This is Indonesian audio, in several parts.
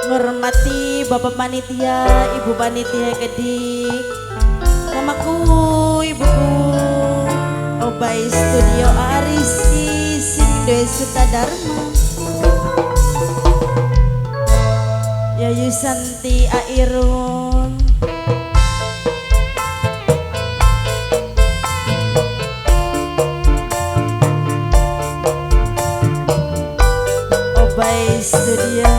Ngormati Bapak Panitia, Ibu Panitia Kedik, namaku Ibuku Obai Studio Ariski Singde Sutadharma, Yayu Santi Airun, Obai Studio.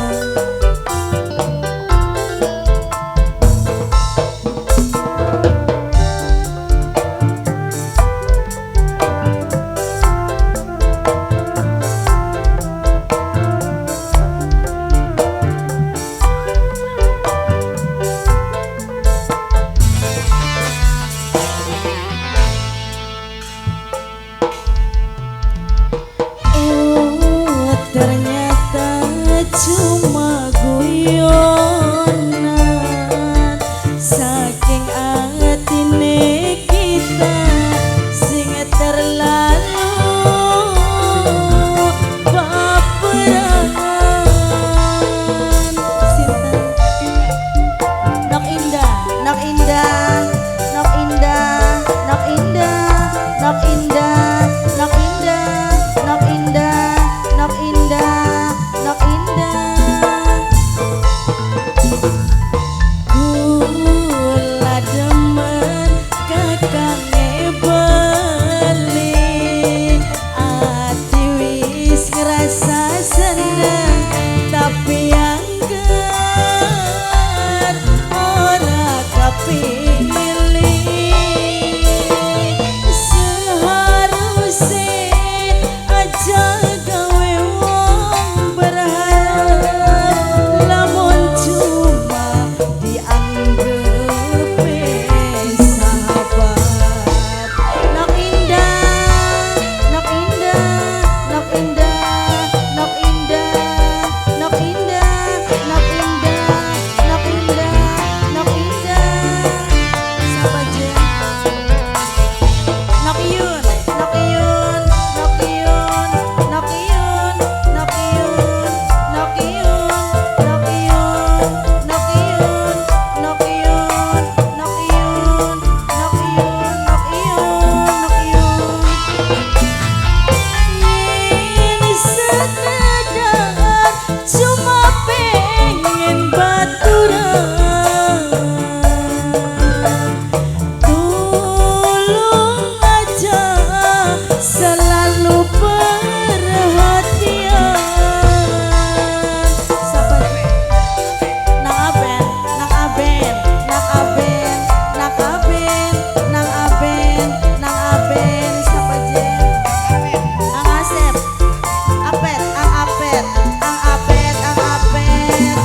Cuma guyonan saking atine kita sing terlalu baperan. Sinten nok indah, nok indah, nok indah, nok indah, nok indah, nok indah, nok indah, nok indah, nok indah. Kula demen kakange beli, ati wis ngerasa seneng tapi angger ora kapilih. Seharusnya aja gawe wong berharap, lamun cuma dianggep sahabat. Nok indah, nok indah, nok indah, nok indah, nok indah, nok indah, nok indah, nok indah. Sahabat Jen. Nok Iyun, nok Iyun, nok Iyun, nok Iyun, nok Iyun, nok Iyun, nok Iyun, nok Iyun, nok Iyun, nok Iyun, nok Iyun, nok Iyun, nok Iyun. Ini sekedar cuma pengen baturan, tolong aja selalu perhatian. Sahabat nang aben, nang aben, nang aben, nang aben, nang aben, nang aben. Sahabat Jen. Ang Asep, apet, ang apet, ang apet, ang apet.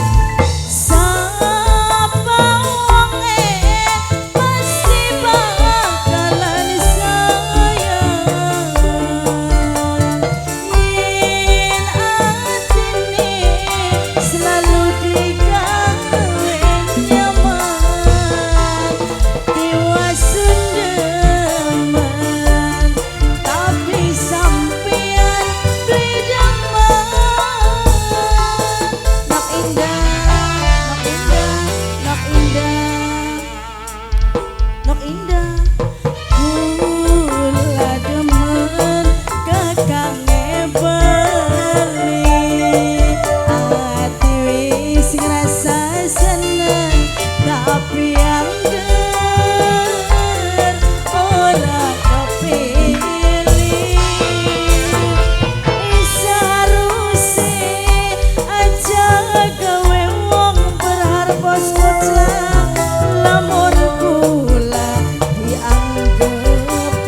Sapa wonge pasti bakalan sayang, yen atine selalu digawe nyaman, tiwasun demen tapi sampean duwe daman. Nok indah, nok indah, nok indah, nok indah. Kula demen kakange beli, ati wis ngerasa seneng tapi angger ora kepilih. Seharusnya aja gawe wong berharap bos mutlak, lamun kula dianggep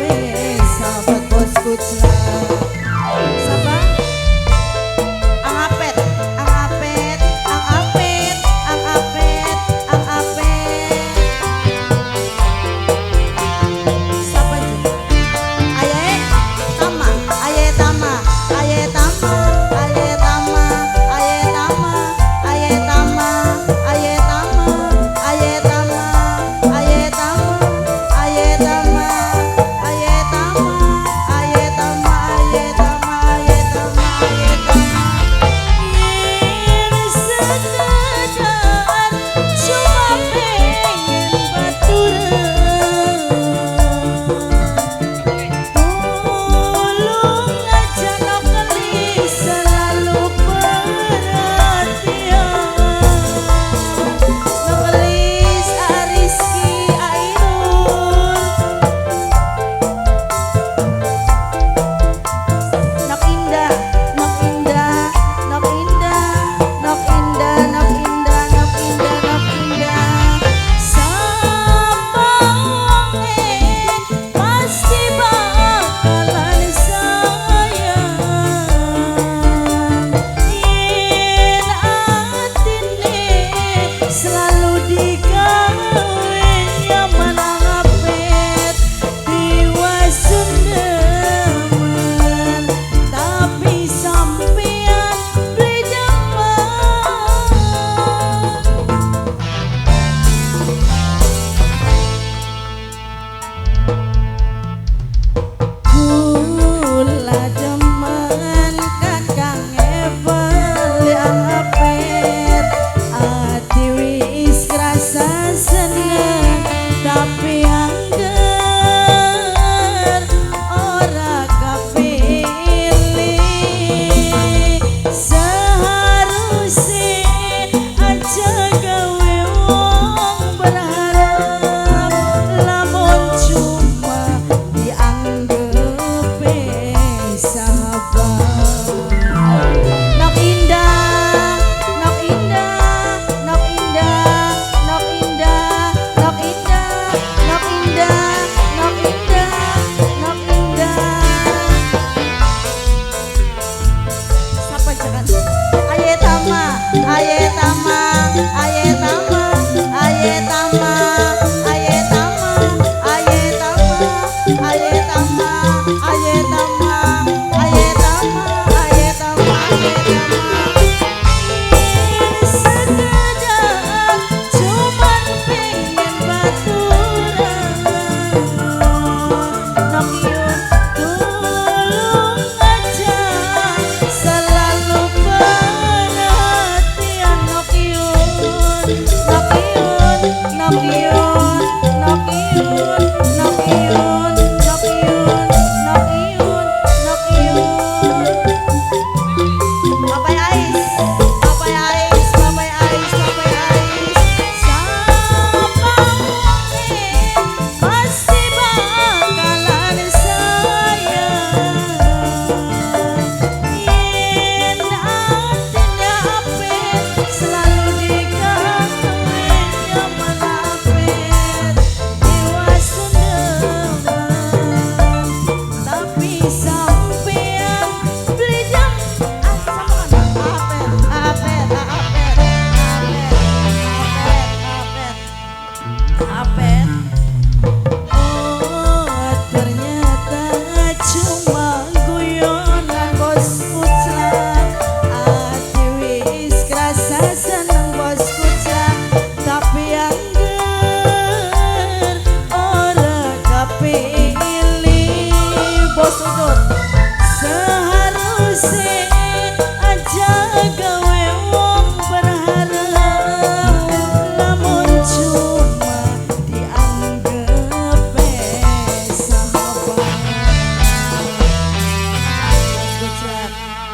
sahabat bos mutlak. Sahabat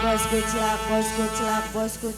bosku celak, bosku celak, bosku celak.